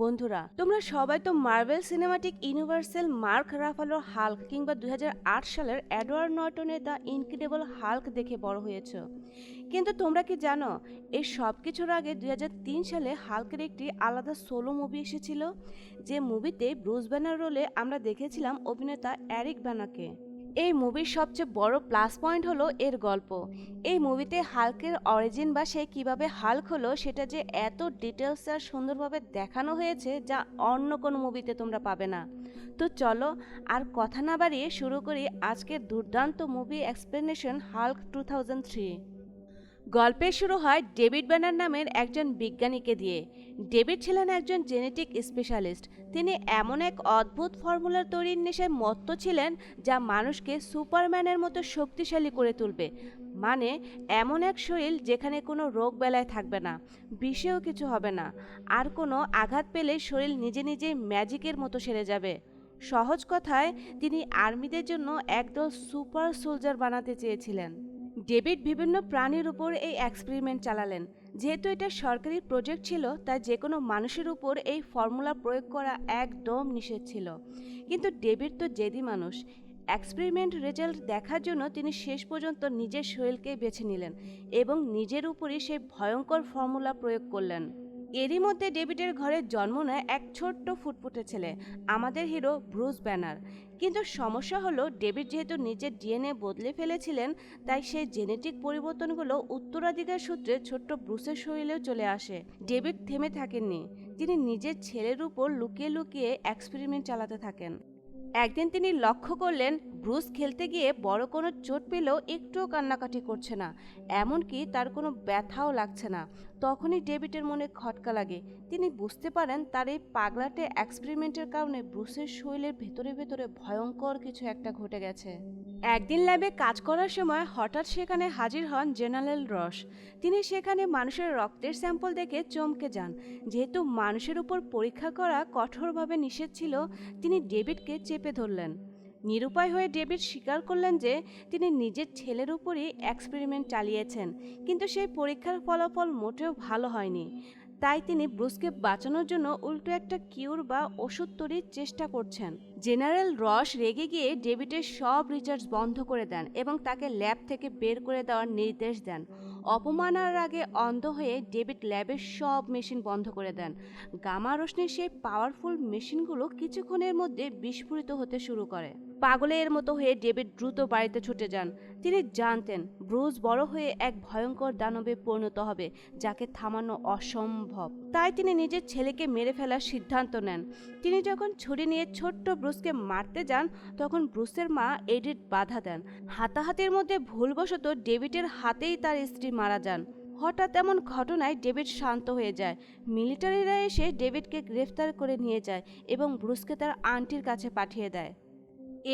বন্ধুরা, তোমরা সবাই তো মার্ভেল সিনেমাটিক ইউনিভার্সের মার্ক রাফালোর হাল্ক কিংবা 2008 সালের এডওয়ার্ড নর্টনের দ্য ইনক্রেডিবল হাল্ক দেখে বড় হয়েছে। কিন্তু তোমরা কি জানো, এই সব কিছুর আগে 2003 সালে হাল্কের একটি আলাদা সোলো মুভি এসেছিল, যে মুভিতে ব্রুস ব্যানার রোলে আমরা দেখেছিলাম অভিনেতা এরিক ব্যানাকে। এই মুভির সবচেয়ে বড় প্লাস পয়েন্ট হলো এর গল্প। এই মুভিতে হাল্কের অরিজিন বা সে কীভাবে হাল্ক হলো সেটা যে এত ডিটেলস আর সুন্দরভাবে দেখানো হয়েছে, যা অন্য কোনো মুভিতে তোমরা পাবে না। তো চলো আর কথা না বাড়িয়ে শুরু করি আজকের দুর্দান্ত মুভি এক্সপ্লেনেশন হাল্ক 2003। গল্পের শুরু হয় ডেভিড ব্যানার নামের একজন বিজ্ঞানীকে দিয়ে। ডেভিড ছিলেন একজন জেনেটিক স্পেশালিস্ট। তিনি এমন এক অদ্ভুত ফর্মুলার তৈরির নেশায় মত্ত ছিলেন যা মানুষকে সুপারম্যানের মতো শক্তিশালী করে তুলবে। মানে এমন এক শরীর যেখানে কোনো রোগ বেলায় থাকবে না, বিষেও কিছু হবে না, আর কোনো আঘাত পেলে শরীর নিজে নিজেই ম্যাজিকের মতো সেরে যাবে। সহজ কথায় তিনি আর্মিদের জন্য একদল সুপার সোলজার বানাতে চেয়েছিলেন। ডেভিড বিভিন্ন প্রাণীর উপর এই এক্সপেরিমেন্ট চালালেন। যেহেতু এটা সরকারি প্রজেক্ট ছিল, তাই যে কোনো মানুষের উপর এই ফর্মুলা প্রয়োগ করা একদম নিষেধ ছিল। কিন্তু ডেভিড তো জেদি মানুষ। এক্সপেরিমেন্ট রেজাল্ট দেখার জন্য তিনি শেষ পর্যন্ত নিজের শরীরকে বেছে নিলেন এবং নিজের উপরই সেই ভয়ঙ্কর ফর্মুলা প্রয়োগ করলেন। এরই মধ্যে ডেভিডের ঘরে জন্ম নেয় এক ছোট্ট ফুটফুটে ছেলে, আমাদের হিরো ব্রুস ব্যানার। কিন্তু সমস্যা হলো, ডেভিড যেহেতু নিজের ডিএনএ বদলে ফেলেছিলেন, তাই সেই জেনেটিক পরিবর্তনগুলো উত্তরাধিকার সূত্রে ছোট্ট ব্রুসের শরীরেও চলে আসে। ডেভিড থেমে থাকেননি, তিনি নিজের ছেলের উপর লুকিয়ে লুকিয়ে এক্সপেরিমেন্ট চালাতে থাকেন। একদিন তিনি লক্ষ্য করলেন ব্রুস খেলতে গিয়ে বড় কোনো চোট পেলেও একটুও কান্নাকাটি করছে না, এমনকি তার কোনো ব্যথাও লাগছে না। তখনই ডেভিডের মনে খটকা লাগে। তিনি বুঝতে পারেন তার এই পাগলাটে এক্সপেরিমেন্টের কারণে ব্রুসের শরীরের ভেতরে ভেতরে ভয়ঙ্কর কিছু একটা ঘটে গেছে। একদিন ল্যাবে কাজ করার সময় হঠাৎ সেখানে হাজির হন জেনারেল রস। তিনি সেখানে মানুষের রক্তের স্যাম্পল দেখে চমকে যান। যেহেতু মানুষের উপর পরীক্ষা করা কঠোরভাবে নিষেধ ছিল, তিনি ডেভিডকে চেপে ধরলেন। নিরুপায় হয়ে ডেভিড স্বীকার করলেন যে তিনি নিজের ছেলের উপরই এক্সপেরিমেন্ট চালিয়েছেন, কিন্তু সেই পরীক্ষার ফলাফল মোটেও ভালো হয়নি। তাই তিনি ব্রুসকে বাঁচানোর জন্য উল্টো একটা কিউর বা ওষুধ তৈরির চেষ্টা করছেন। জেনারেল রস রেগে গিয়ে ডেভিডের সব রিচার্জ বন্ধ করে দেন এবং তাকে ল্যাব থেকে বের করে দেওয়ার নির্দেশ দেন। অপমানার আগে অন্ধ হয়ে ডেভিড ল্যাবের সব মেশিন বন্ধ করে দেন। গামা রশ্মির সেই পাওয়ারফুল মেশিনগুলো কিছুক্ষণের মধ্যে বিস্ফোরিত হতে শুরু করে। পাগলের মতো হয়ে ডেভিড দ্রুত বাড়িতে ছুটে যান। তিনি জানতেন ব্রুস বড় হয়ে এক ভয়ঙ্কর দানবে পরিণত হবে, যাকে থামানো অসম্ভব। তাই তিনি নিজের ছেলেকে মেরে ফেলার সিদ্ধান্ত নেন। তিনি যখন ছুরি নিয়ে ছোট্ট ব্রুসকে মারতে যান, তখন ব্রুসের মা এডিথ বাধা দেন। হাতাহাতির মধ্যে ভুলবশত ডেভিডের হাতেই তার স্ত্রী মারা যান। হঠাৎ এমন ঘটনায় ডেভিড শান্ত হয়ে যায়। মিলিটারিরা এসে ডেভিডকে গ্রেফতার করে নিয়ে যায় এবং ব্রুসকে তার আন্টির কাছে পাঠিয়ে দেয়।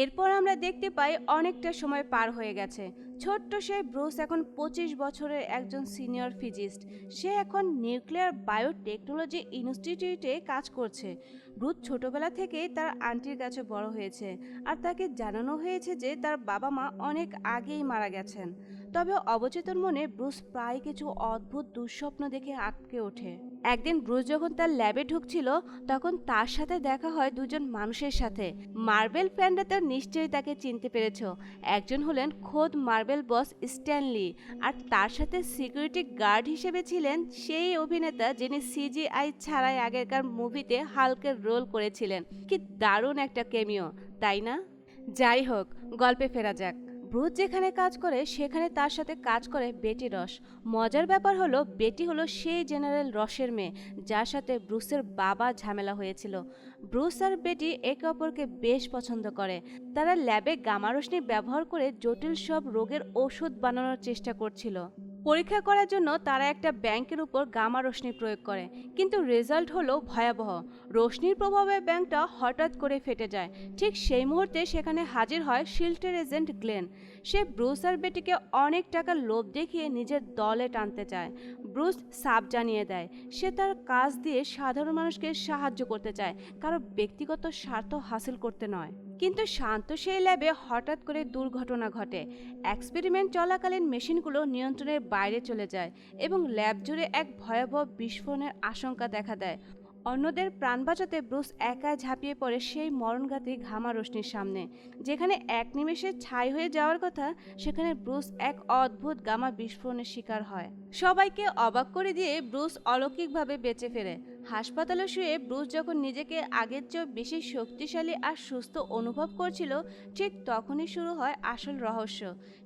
এরপর আমরা দেখতে পাই অনেকটা সময় পার হয়ে গেছে। ছোট্ট সেই ব্রুস এখন 25 বছরের একজন সিনিয়র ফিজিস্ট। সে এখন নিউক্লিয়ার বায়োটেকনোলজি ইনস্টিটিউটে কাজ করছে। ব্রুস ছোটবেলা থেকেই তার আন্টির কাছে বড় হয়েছে, আর তাকে জানানো হয়েছে যে তার বাবা মা অনেক আগেই মারা গেছেন। তবে অবচেতন মনে ব্রুস প্রায় কিছু অদ্ভুত দুঃস্বপ্ন দেখে আটকে ওঠে। একদিন ব্রুস যখন তার ল্যাবে ঢুকছিল, তখন তার সাথে দেখা হয় দুজন মানুষের সাথে। মার্বেল ফ্যানরা তো নিশ্চয়ই তাকে চিনতে পেরেছ। একজন হলেন খোদ মার্বেল বস স্ট্যান লি, আর তার সাথে সিকিউরিটি গার্ড হিসেবে ছিলেন সেই অভিনেতা যিনি সিজিআই ছাড়াই আগেরকার মুভিতে হাল্কের রোল করেছিলেন। কি দারুণ একটা ক্যামিও, তাই না? যাই হোক, গল্পে ফেরা যাক। ব্রুস যেখানে কাজ করে সেখানে তার সাথে কাজ করে বেটি রস। মজার ব্যাপার হলো, বেটি হলো সেই জেনারেল রসের মেয়ে যার সাথে ব্রুসের বাবা ঝামেলা হয়েছিল। ব্রুস আর বেটি একে অপরকে বেশ পছন্দ করে। তারা ল্যাবে গামা রশ্মি ব্যবহার করে জটিল সব রোগের ওষুধ বানানোর চেষ্টা করছিল। পরীক্ষা করার জন্য তারা একটা ব্যাংকের উপর গামা রশ্মি প্রয়োগ করে, কিন্তু রেজাল্ট হলো ভয়াবহ। রশ্মির প্রভাবে ব্যাংকটা হঠাৎ করে ফেটে যায়। ঠিক সেই মুহূর্তে সেখানে হাজির হয় শিল্টের এজেন্ট গ্লেন। সে ব্রুস আর বেটিকে অনেক টাকার লোভ দেখিয়ে নিজের দলে টানতে চায়। ব্রুস সাফ জানিয়ে দেয় সে তার কাজ দিয়ে সাধারণ মানুষকে সাহায্য করতে চায়, কারো ব্যক্তিগত স্বার্থ হাসিল করতে নয়। কিন্তু শান্ত সেই ল্যাবে হঠাৎ করে দুর্ঘটনা ঘটে। এক্সপেরিমেন্ট চলাকালীন মেশিনগুলো নিয়ন্ত্রণের বাইরে চলে যায় এবং ল্যাব জুড়ে এক ভয়াবহ বিস্ফোরণের আশঙ্কা দেখা দেয়। অন্যদের প্রাণ বাঁচাতে ব্রুস একাই ঝাঁপিয়ে পড়ে সেই মরণঘাতী ঘামা রশ্মির সামনে। যেখানে এক নিমেষে ছাই হয়ে যাওয়ার কথা, সেখানে ব্রুস এক অদ্ভুত গামা বিস্ফোরণের শিকার হয়। সবাইকে অবাক করে দিয়ে ব্রুস অলৌকিকভাবে বেঁচে ফেরে। হাসপাতালে শুয়ে ব্রুস যখন নিজেকে আগের চেয়েও বেশি শক্তিশালী আর সুস্থ অনুভব করছিল, ঠিক তখনই শুরু হয় আসল রহস্য।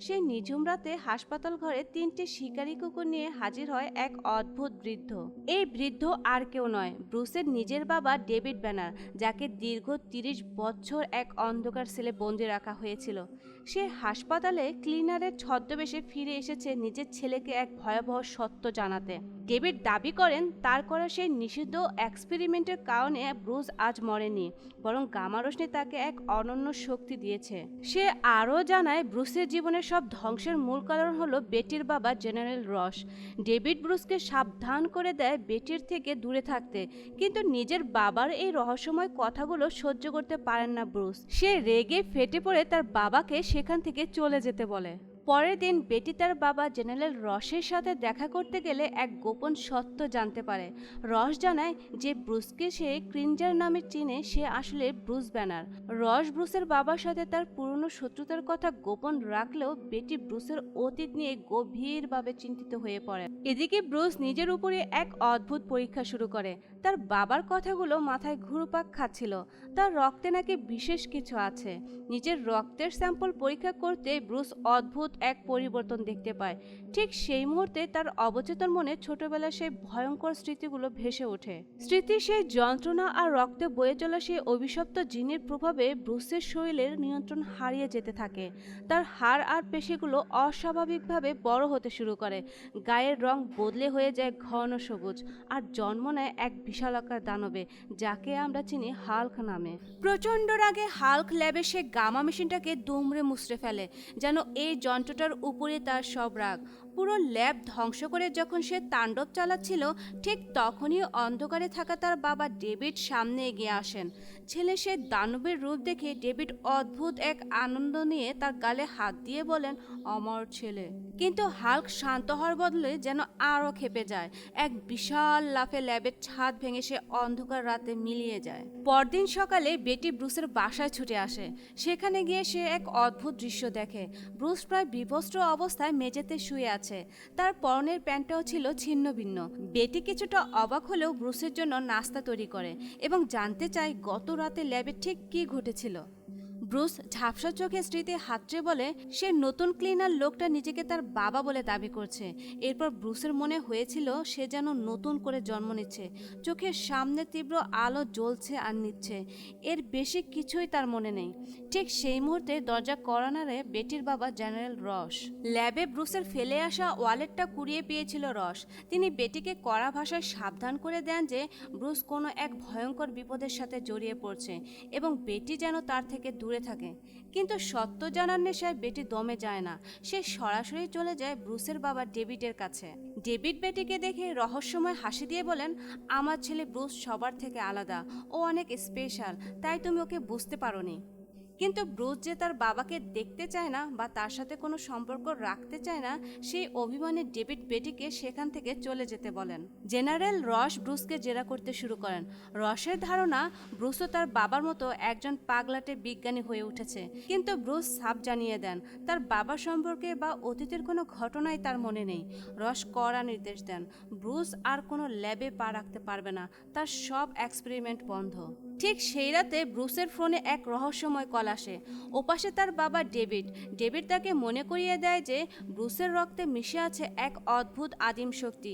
সেই নিঝুম রাতে হাসপাতাল ঘরে 3টি শিকারী কুকুর নিয়ে হাজির হয় এক অদ্ভুত বৃদ্ধ। এই বৃদ্ধ আর কেউ নয়, ব্রুসের নিজের বাবা ডেভিড ব্যানার, যাকে দীর্ঘ 30 বছর এক অন্ধকার সেলে বন্দি রাখা হয়েছিল। সে হাসপাতালে ক্লিনারের ছদ্মবেশে ফিরে এসেছে নিজের ছেলেকে এক ভয়াবহ সত্য জানাতে। ডেভিড দাবি করেন তার করা সেই নিষিদ্ধ এক্সপেরিমেন্টের কারণে ব্রুস আজ মরেনি, বরং গামা রশ্মি তাকে এক অনন্য শক্তি দিয়েছে। সে আরও জানায় ব্রুসের জীবনের সব ধ্বংসের মূল কারণ হলো বেটির বাবা জেনারেল রস। ডেভিড ব্রুসকে সাবধান করে দেয় বেটির থেকে দূরে থাকতে, কিন্তু নিজের বাবার এই রহস্যময় কথাগুলো সহ্য করতে পারেন না ব্রুস। সে রেগে ফেটে পড়ে তার বাবাকে সেখান থেকে চলে যেতে বলে। পরের দিন বেটি তার বাবা জেনারেল রসের সাথে দেখা করতে গেলে এক গোপন সত্য জানতে পারে। রস জানায় যে ব্রুসকে সে ক্রিঞ্জার নামে চিনে সে আসলে ব্রুস ব্যানার। রস ব্রুসের বাবার সাথে তার পুরনো শত্রুতার কথা গোপন রাখলেও বেটি ব্রুসের অতীত নিয়ে গভীরভাবে চিন্তিত হয়ে পড়ে। এদিকে ব্রুস নিজের উপরে এক অদ্ভুত পরীক্ষা শুরু করে। তার বাবার কথাগুলো মাথায় ঘুরপাক খাচ্ছিল। তার রক্তে নাকি বিশেষ কিছু আছে। নিজের রক্তের স্যাম্পল পরীক্ষা করতে ব্রুস অদ্ভুত এক পরিবর্তন দেখতে পায়। ঠিক সেই মুহূর্তে তার অবচেতন মনে ছোটবেলার সেই ভয়ঙ্কর স্মৃতিগুলো ভেসে ওঠে। স্মৃতি সেই যন্ত্রণা আর রক্তে বয়ে চলা সেই অভিশপ্ত জিনের প্রভাবে ব্রুসের শরীরের নিয়ন্ত্রণ হারিয়ে যেতে থাকে। তার হাড় আর পেশিগুলো অস্বাভাবিকভাবে বড় হতে শুরু করে। গায়ের রং বদলে হয়ে যায় ঘন সবুজ, আর জন্ম নেয় এক বিশালাকার দানবে, যাকে আমরা চিনি হাল্ক নামে। প্রচণ্ড রাগে হাল্ক ল্যাবে সে গামা মেশিনটাকে দুমড়ে মুচড়ে ফেলে, যেন এই যন্ত্রটার উপরে তার সব রাগ। পুরো ল্যাব ধ্বংস করে যখন সে তাণ্ডব চালাচ্ছিল, ঠিক তখনই অন্ধকারে থাকা তার বাবা ডেভিড সামনে এগিয়ে আসেন। ছেলে সে দানবের রূপ দেখে ডেভিড অদ্ভুত এক আনন্দ নিয়ে তার গালে হাত দিয়ে বলেন, আমার ছেলে। কিন্তু হাল্ক শান্ত হওয়ার বদলে যেন আরও ক্ষেপে যায়। এক বিশাল লাফে ল্যাবের ছাদ ভেঙে সে অন্ধকার রাতে মিলিয়ে যায়। পরদিন সকালে বেটি ব্রুসের বাসায় ছুটে আসে। সেখানে গিয়ে সে এক অদ্ভুত দৃশ্য দেখে। ব্রুস প্রায় বিভস্ত্র অবস্থায় মেঝেতে শুয়ে আছে। তার পরনের প্যান্টটাও ছিল ছিন্ন ভিন্ন। বেটি কিছুটা অবাক হলেও ব্রুসের জন্য নাস্তা তৈরি করে এবং জানতে চায় গত রাতে ল্যাবে ঠিক কী ঘটেছিল। ব্রুস ঝাপসা চোখে স্ত্রীতে হাতড়ে বলে সে নতুন ক্লিনার লোকটা নিজেকে তার বাবা বলে দাবি করছে। এরপর ব্রুসের মনে হয়েছিল সে যেন নতুন করে জন্ম নিচ্ছে। চোখের সামনে তীব্র আলো জ্বলছে আর নিচ্ছে, এর বেশি কিছুই তার মনে নেই। ঠিক সেই মুহূর্তে দরজা কড়া নাড়ে বেটির বাবা জেনারেল রস। ল্যাবে ব্রুসের ফেলে আসা ওয়ালেটটা কুড়িয়ে পেয়েছিল রস। তিনি বেটিকে কড়া ভাষায় সাবধান করে দেন যে ব্রুস কোনো এক ভয়ঙ্কর বিপদের সাথে জড়িয়ে পড়ছে এবং বেটি যেন তার থেকে দূরে থাকে। কিন্তু সত্য জানার নেশায় বেটি দমে যায় না। সে সরাসরি চলে যায় ব্রুসের বাবা ডেভিডের কাছে। ডেভিড বেটিকে দেখে রহস্যময় হাসি দিয়ে বলেন, আমার ছেলে ব্রুস সবার থেকে আলাদা, ও অনেক স্পেশাল, তাই তুমি ওকে বুঝতে পারোনি। কিন্তু ব্রুস যে তার বাবাকে দেখতে চায় না বা তার সাথে কোনো সম্পর্ক রাখতে চায় না, সেই অভিমানে ডেভিড বেটিকে সেখান থেকে চলে যেতে বলেন। জেনারেল রস ব্রুসকে জেরা করতে শুরু করেন। রসের ধারণা ব্রুসও তার বাবার মতো একজন পাগলাটে বিজ্ঞানী হয়ে উঠেছে। কিন্তু ব্রুস সাফ জানিয়ে দেন তার বাবা সম্পর্কে বা অতীতের কোনো ঘটনাই তার মনে নেই। রস কড়া নির্দেশ দেন, ব্রুস আর কোনো ল্যাবে পা রাখতে পারবে না, তার সব এক্সপেরিমেন্ট বন্ধ। ঠিক সেই রাতে ব্রুসের ফোনে এক রহস্যময় কল আসে। ওপাশে তার বাবা ডেভিড। ডেভিড তাকে মনে করিয়ে দেয় যে ব্রুসের রক্তে মিশে আছে এক অদ্ভুত আদিম শক্তি।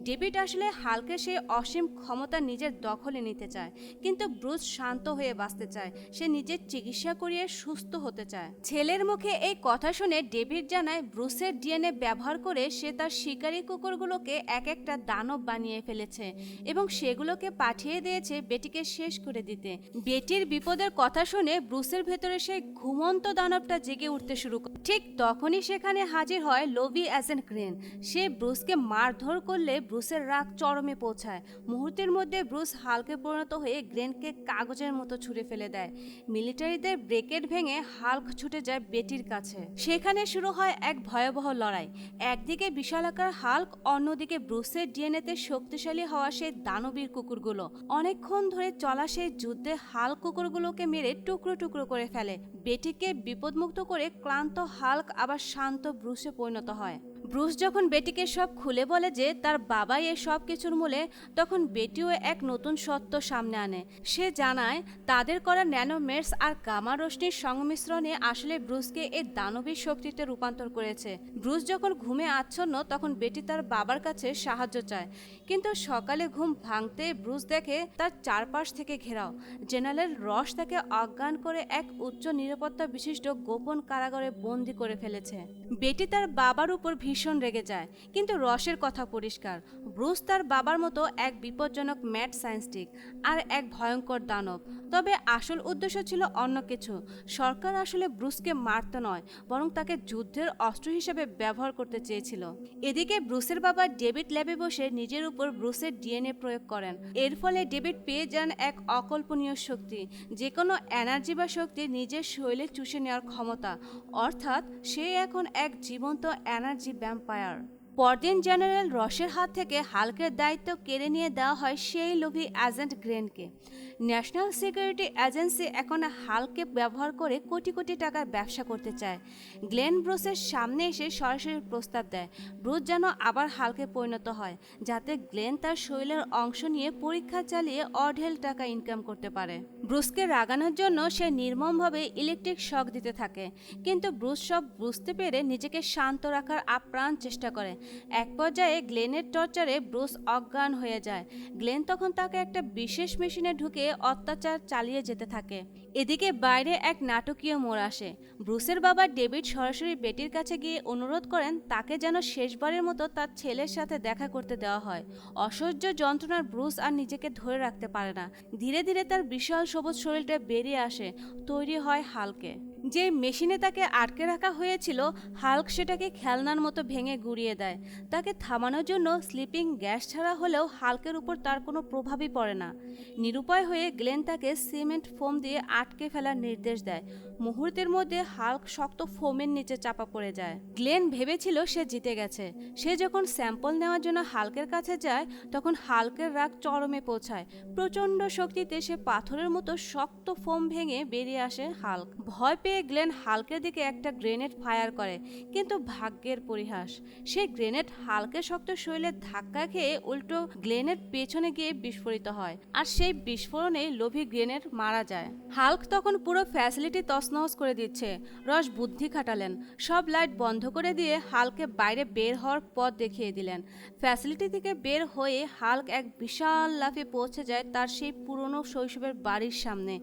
ডেভিড আসলে হাল্কের সেই অসীম ক্ষমতা নিজের দখলে নিতে চায়, কিন্তু ব্রুস শান্ত হয়ে বাঁচতে চায়। সে নিজের চিকিৎসা করিয়ে সুস্থ হতে চায়। ছেলের মুখে এই কথা শুনে ডেভিড জানায় ব্রুসের ডিএনএ ব্যবহার করে সে তার শিকারী কুকুরগুলোকে এক একটা দানব বানিয়ে ফেলেছে এবং সেগুলোকে পাঠিয়ে দিয়েছে বেটিকে শেষ করে দিতে। দিতে। বেটির বিপদের কথা শুনে ব্রুসের ভেতরে সেই ঘুমন্ত দানবটা জেগে উঠতে শুরু করে। ঠিক তখনই সেখানে হাজির হয় লোভি এজেন্ট গ্রেন। সে ব্রুসকে মারধর করলে ব্রুসের রাগ চরমে পৌঁছায়। মুহূর্তের মধ্যে ব্রুস হাল্কে পরিণত হয়ে গ্রেনকে কাগজের মতো ছুঁড়ে ফেলে দেয়। মিলিটারিদের ব্রেকেট ভেঙে হাল্ক ছুটে যায় বেটির কাছে। সেখানে শুরু হয় এক ভয়াবহ লড়াই। একদিকে বিশালাকার হাল্ক, অন্যদিকে ব্রুসের ডিএনএতে শক্তিশালী হওয়া সেই দানবীর কুকুরগুলো। অনেকক্ষণ ধরে চলা সেই যুদ্ধে হাল্ক কুকুরগুলোকে মেরে টুকরো টুকরো করে ফেলে। বেটিকে বিপদমুক্ত করে ক্লান্ত হাল্ক আবার শান্ত ব্রুসে পরিণত হয়। ব্রুস যখন বেটিকে সব খুলে বলে যে তার বাবাই এই সব কিছুর মূলে, তখন বেটিও এক নতুন সত্য সামনে আনে। সে জানায় তাদের করা ন্যানোমেটস আর গামা রশ্মির সংমিশ্রণে আসলে ব্রুসকে এই দানবীর শক্তিতে রূপান্তর করেছে। ব্রুস যখন ঘুমে আচ্ছন্ন, তখন বেটি তার বাবার কাছে সাহায্য চায়। কিন্তু সকালে ঘুম ভাঙতে ব্রুস দেখে তার চারপাশ থেকে ঘেরাও। জেনারেল রস তাকে অজ্ঞান করে এক উচ্চ নিরাপত্তা বিশিষ্ট গোপন কারাগারে বন্দি করে ফেলেছে। বেটি তার বাবার উপর ভীষণ রেগে যায়, কিন্তু রসের কথা পরিষ্কার, ব্রুস তার বাবার মতো এক বিপজ্জনক ম্যাড সায়েন্টিস্ট আর এক ভয়ঙ্কর দানব। তবে আসল উদ্দেশ্য ছিল অন্য কিছু। সরকার আসলে ব্রুসকে মারতে নয়, বরং তাকে যুদ্ধের অস্ত্র হিসেবে ব্যবহার করতে চেয়েছিল। এদিকে ব্রুসের বাবা ডেভিড ল্যাবে বসে নিজের উপর ব্রুসের ডিএনএ প্রয়োগ করেন। এর ফলে ডেভিড পেয়ে যান এক অকল্পনীয় শক্তি, যে কোনো এনার্জি বা শক্তি নিজের শরীরে চুষে নেওয়ার ক্ষমতা। অর্থাৎ সে এখন এক জীবন্ত এনার্জি ভ্যাম্পায়ার। পরদিন জেনারেল রসের হাত থেকে হাল্কের দায়িত্ব কেড়ে নিয়ে দেওয়া হয় সেই লোভী agent Grenke. National security agency এখন হাল্ককে ব্যবহার করে কোটি কোটি টাকার ব্যবসা করতে চায়। গ্লেন ব্রুসের সামনে এসে সরাসরি প্রস্তাব দেয় ব্রুস যেন আবার হাল্কে পরিণত হয়, যাতে গ্লেন তার শরীরের অংশ নিয়ে পরীক্ষা চালিয়ে অঢেল টাকা ইনকাম করতে পারে। ব্রুসকে রাগানোর জন্য সে নির্মমভাবে ইলেকট্রিক শক দিতে থাকে, কিন্তু ব্রুস সব বুঝতে পেরে নিজেকে শান্ত রাখার আপ্রাণ চেষ্টা করে। এক পর্যায়ে গ্লেনের টর্চারে ব্রুস অজ্ঞান হয়ে যায়। গ্লেন তখন তাকে একটা বিশেষ মেশিনে ঢুকে অত্যাচার চালিয়ে যেতে থাকে। এদিকে বাইরে এক নাটকীয় মোড় আসে। ব্রুসের বাবা ডেভিড সরাসরি বেটির কাছে গিয়ে অনুরোধ করেন তাকে যেন শেষবারের মতো তার ছেলের সাথে দেখা করতে দেওয়া হয়। অসহ্য যন্ত্রণার ব্রুস আর নিজেকে ধরে রাখতে পারে না। ধীরে ধীরে তার বিশাল সবুজ শরীরটা বেরিয়ে আসে। তৈরি হয় হাল্কে। যে মেশিনে তাকে আটকে রাখা হয়েছিল, হাল্ক সেটাকে খেলনার মতো ভেঙে গুঁড়িয়ে দেয়। তাকে থামানোর জন্য স্লিপিং গ্যাস ছাড়া হলেও হাল্কের উপর তার কোনো প্রভাবই পড়ে না। নিরুপায় হয়ে গ্লেন তাকে সিমেন্ট ফোম দিয়ে আটকে ফেলার নির্দেশ দেয়। মুহূর্তের মধ্যে হাল্ক শক্ত ফোমের নিচে চাপা পড়ে যায়। গ্লেন ভেবেছিল সে জিতে গেছে। সে যখন স্যাম্পল নেওয়ার জন্য হাল্কের কাছে যায়, তখন হাল্কের রাগ চরমে পৌঁছায়। প্রচণ্ড শক্তিতে সে পাথরের মতো শক্ত ফোম ভেঙে বেরিয়ে আসে হাল্ক। ভয় পেয়ে গ্লেন হাল্কের দিকে একটা গ্রেনেড ফায়ার করে, কিন্তু ভাগ্যের পরিহাস, সেই গ্রেনেড হাল্কের শক্ত শরীরে ধাক্কা খেয়ে উল্টো গ্লেনের পেছনে গিয়ে বিস্ফোরিত হয়। আর সেই বিস্ফোরণে লোভী গ্রেনেড মারা যায়। হাল্ক তখন পুরো ফ্যাসিলিটি তছনছ করে দিচ্ছে। রস বুদ্ধি খাটালেন, সব লাইট বন্ধ করে দিয়ে হাল্ককে বাইরে বের হওয়ার পথ দেখিয়ে দিলেন। ফ্যাসিলিটি থেকে বের হয়ে হাল্ক এক বিশাল লাফে পৌঁছে যায় তার সেই পুরনো শৈশবের বাড়ির সামনে।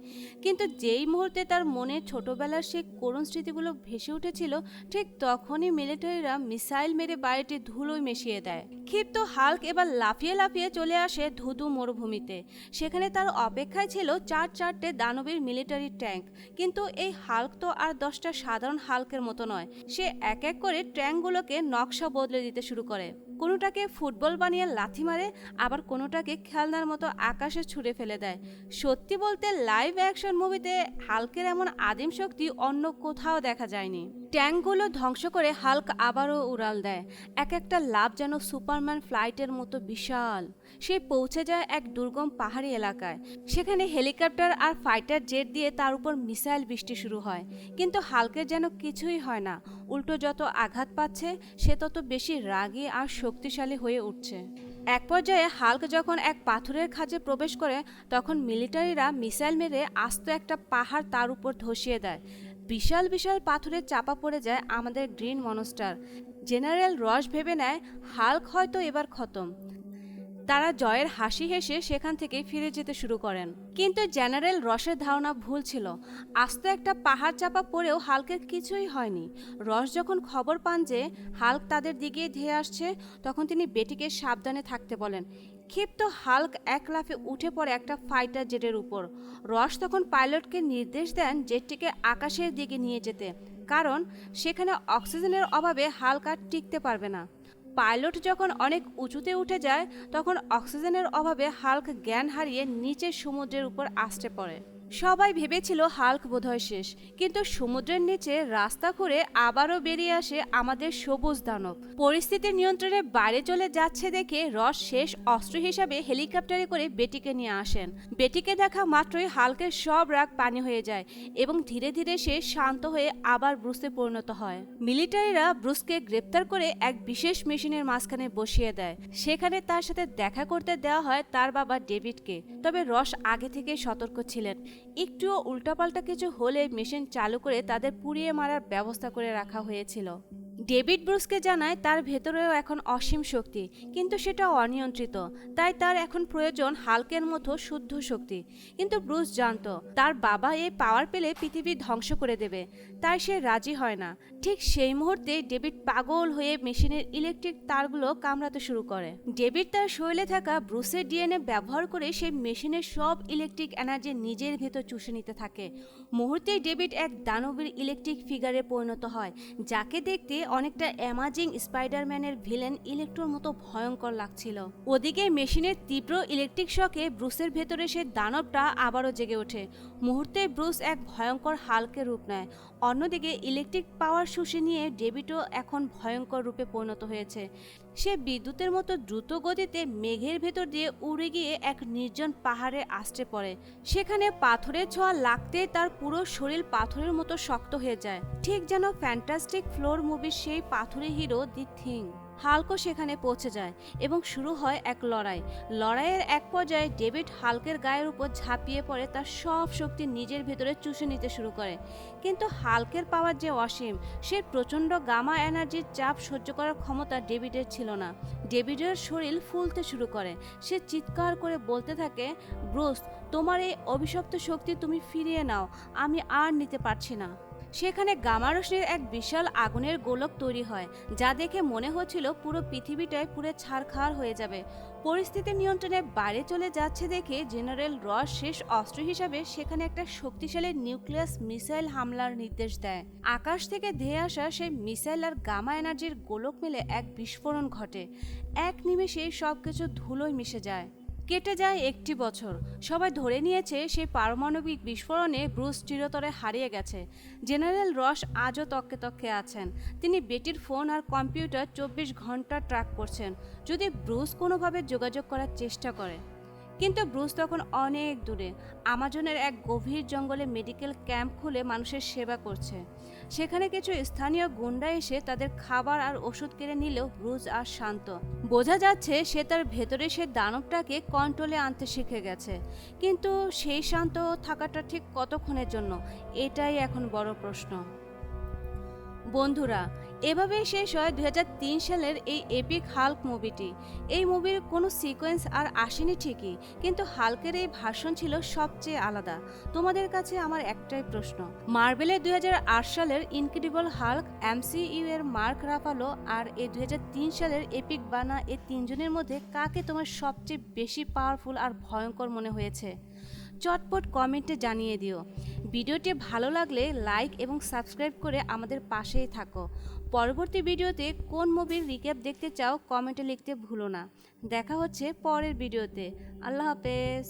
কিন্তু যেই মুহূর্তে তার মনে ছোটবেলার সেই করুণ স্মৃতিগুলো ভেসে উঠেছিল, ঠিক তখনই মিলিটারিরা মিসাইল মেরে বাড়িটি ধুলোয় মিশিয়ে দেয়। ক্ষিপ্ত হাল্ক এবার লাফিয়ে লাফিয়ে চলে আসে ধুধু মরুভূমিতে। সেখানে তার অপেক্ষায় ছিল চারটে দানবীর মিলিটারি ট্যাঙ্ক। কিন্তু এই হাল্ক তো আর 10টা সাধারণ হাল্কের মতো নয়। সে এক এক করে ট্যাঙ্কগুলোকে নকশা বদলে দিতে শুরু করে। কোনোটাকে ফুটবল বানিয়ে লাথি মারে, আবার কোনোটাকে খেলনার মতো আকাশে ছুঁড়ে ফেলে দেয়। সত্যি বলতে লাইভ অ্যাকশন মুভিতে হাল্কের এমন আদিম শক্তি অন্য কোথাও দেখা যায়নি। ট্যাঙ্কগুলো ধ্বংস করে হাল্ক আবারও উড়াল দেয়। এক একটা লাফ যেন সুপারম্যান ফ্লাইটের মতো বিশাল। সে পৌঁছে যায় এক দুর্গম পাহাড়ি এলাকায়। সেখানে হেলিকপ্টার আর ফাইটার জেট দিয়ে তার উপর মিসাইল বৃষ্টি শুরু হয়। কিন্তু হাল্কের যেন কিছুই হয় না। উল্টো যত আঘাত পাচ্ছে, সে তত বেশি রাগী আর শক্তিশালী হয়ে উঠছে। এক পর্যায়ে হাল্ক যখন এক পাথরের খাঁজে প্রবেশ করে, তখন মিলিটারিরা মিসাইল মেরে আস্ত একটা পাহাড় তার উপর ধসিয়ে দেয়। বিশাল বিশাল পাথরের চাপা পড়ে যায় আমাদের গ্রিন মনস্টার। জেনারেল রস ভেবে নেয় হাল্ক হয়তো এবার খতম। তারা জয়ের হাসি হেসে সেখান থেকে ফিরে যেতে শুরু করেন। কিন্তু জেনারেল রসের ধারণা ভুল ছিল। আস্ত একটা পাহাড় চাপা পড়েও হাল্কের কিছুই হয়নি। রস যখন খবর পান যে হাল্ক তাদের দিকে ধেয়ে আসছে, তখন তিনি বেটিকে সাবধানে থাকতে বলেন। ক্ষিপ্ত হাল্ক এক লাফে উঠে পড়ে একটা ফাইটার জেটের উপর। রস তখন পাইলটকে নির্দেশ দেন জেটটিকে আকাশের দিকে নিয়ে যেতে, কারণ সেখানে অক্সিজেনের অভাবে হাল্ক আর টিকতে পারবে না। পাইলট যখন অনেক উঁচুতে উঠে যায় তখন অক্সিজেনের অভাবে হাল্ক জ্ঞান হারিয়ে নিচের সমুদ্রের উপর আছড়ে পড়ে। সবাই ভেবেছিল হাল্ক বোধহয় শেষ, কিন্তু সমুদ্রের নিচে রাস্তা করে আবারও বেরিয়ে আসে আমাদের সবুজ দানব। পরিস্থিতি নিয়ন্ত্রণের বাইরে চলে যাচ্ছে দেখে রস শেষ অস্ত্র হিসাবে হেলিকপ্টারে করে বেটিকে নিয়ে আসেন। বেটিকে দেখা মাত্রই হাল্কের সব রাগ পানি হয়ে যায় এবং ধীরে ধীরে সে শান্ত হয়ে আবার ব্রুসে পরিণত হয়। মিলিটারিরা ব্রুসকে গ্রেপ্তার করে এক বিশেষ মেশিনের মাঝখানে বসিয়ে দেয়। সেখানে তার সাথে দেখা করতে দেওয়া হয় তার বাবা ডেভিডকে। তবে রস আগে থেকে সতর্ক ছিলেন, একটুও উল্টাপাল্টা কিছু হলে মেশিন চালু করে তাদের পুড়িয়ে মারার ব্যবস্থা করে রাখা হয়েছিল। ডেভিড ব্রুসকে জানায় তার ভেতরেও এখন অসীম শক্তি, কিন্তু সেটা অনিয়ন্ত্রিত, তাই তার এখন প্রয়োজন হাল্কের মতো শুদ্ধ শক্তি। কিন্তু ব্রুস জানতো তার বাবা এই পাওয়ার পেলে পৃথিবী ধ্বংস করে দেবে, তাই সে রাজি হয় না। ঠিক সেই মুহূর্তে ডেভিড পাগল হয়ে মেশিনের ইলেকট্রিক তারগুলো কামড়াতে শুরু করে। ডেভিড তার শরীরে থাকা ব্রুসের ডিএনএ ব্যবহার করে সেই মেশিনের সব ইলেকট্রিক এনার্জি নিজের ভেতর চুষে নিতে থাকে। মুহূর্তেই ডেভিড এক দানবের ইলেকট্রিক ফিগারে পরিণত হয়, যাকে দেখতে অনেকটা অ্যামাজিং স্পাইডারম্যানের ভিলেন ইলেকট্রোর মতো ভয়ঙ্কর লাগছিল। ওদিকে মেশিনের তীব্র ইলেকট্রিক শকে ব্রুসের ভেতরে সে দানবটা আবারও জেগে ওঠে। মুহূর্তে ব্রুস এক ভয়ঙ্কর হাল্কের রূপ নেয়। অন্যদিকে ইলেকট্রিক পাওয়ার শুষে নিয়ে ডেভিডও এখন ভয়ঙ্কর রূপে পরিণত হয়েছে। সে বিদ্যুতের মতো দ্রুত গতিতে মেঘের ভেতর দিয়ে উড়ে গিয়ে এক নির্জন পাহাড়ে আছড়ে পড়ে। সেখানে পাথরের ছোঁয়া লাগতেই তার পুরো শরীর পাথরের মতো শক্ত হয়ে যায়, ঠিক যেন ফ্যান্টাস্টিক ফ্লোর মুভির সেই পাথুরে হিরো দি থিং। হাল্কও সেখানে পৌঁছে যায় এবং শুরু হয় এক লড়াইয়ের এক পর্যায়ে ডেভিড হাল্কের গায়ের উপর ঝাঁপিয়ে পড়ে, তার সব শক্তি নিজের ভেতরে চুষে নিতে শুরু করে। কিন্তু হাল্কের পাওয়ার যে অসীম, সে প্রচণ্ড গামা এনার্জির চাপ সহ্য করার ক্ষমতা ডেভিডের ছিল না। ডেভিডের শরীর ফুলতে শুরু করে। সে চিৎকার করে বলতে থাকে, ব্রুস, তোমার এই অভিশপ্ত শক্তি তুমি ফিরিয়ে নাও, আমি আর নিতে পারছি না। সেখানে গামা রশ্মির এক বিশাল আগুনের গোলক তৈরি হয়, যা দেখে মনে হচ্ছিল পুরো পৃথিবীটাই পুরো ছারখার হয়ে যাবে। পরিস্থিতি নিয়ন্ত্রণের বাইরে চলে যাচ্ছে দেখে জেনারেল রস শেষ অস্ত্র হিসাবে সেখানে একটা শক্তিশালী নিউক্লিয়াস মিসাইল হামলার নির্দেশ দেয়। আকাশ থেকে ধেয়ে আসা সেই মিসাইল আর গামা এনার্জির গোলক মিলে এক বিস্ফোরণ ঘটে। এক নিমেষে সবকিছু ধুলোয় মিশে যায়। কেটে যায় একটি বছর। সবাই ধরে নিয়েছে সেই পারমাণবিক বিস্ফোরণে ব্রুস চিরতরে হারিয়ে গেছে। জেনারেল রস আজও তককে তককে আছেন। তিনি বেটির ফোন আর কম্পিউটার 24 ঘন্টা ট্র্যাক করছেন, যদি ব্রুস কোনোভাবে যোগাযোগ করার চেষ্টা করে। কিন্তু ব্রুস তখন অনেক দূরে, আমাজনের এক গভীর জঙ্গলে মেডিকেল ক্যাম্প খুলে মানুষের সেবা করছে। সেখানে কিছু স্থানীয় গুন্ডা এসে তাদের খাবার আর ওষুধ কেড়ে নিলেও ব্রুস আর শান্ত। বোঝা যাচ্ছে সে তার ভেতরে সে দানবটাকে কন্ট্রোলে আনতে শিখে গেছে। কিন্তু সেই শান্ত থাকাটা ঠিক কতক্ষণের জন্য, এটাই এখন বড় প্রশ্ন। বন্ধুরা, এভাবেই শেষ হয় 2003 সালের এই এপিক হাল্ক মুভিটি। এই মুভির কোনো সিকোয়েন্স আর আসেনি ঠিকই, কিন্তু হাল্কের এই ভার্সন ছিল সবচেয়ে আলাদা। তোমাদের কাছে আমার একটাই প্রশ্ন, মার্বেলের 2008 সালের ইনক্রেডিবল হাল্ক, এমসিইউ এর মার্ক রাফালো আর এই 2003 সালের এপিক বানা এই তিনজনের মধ্যে কাকে তোমার সবচেয়ে বেশি পাওয়ারফুল আর ভয়ঙ্কর মনে হয়েছে? চটপট কমেন্টে জানিয়ে দিও। ভিডিওটি ভালো লাগলে লাইক এবং সাবস্ক্রাইব করে আমাদের পাশেই থাকো। পরবর্তী ভিডিওতে কোন মুভির রিক্যাপ দেখতে চাও কমেন্টে লিখতে ভুলো না। দেখা হচ্ছে পরের ভিডিওতে। আল্লাহ হাফেজ।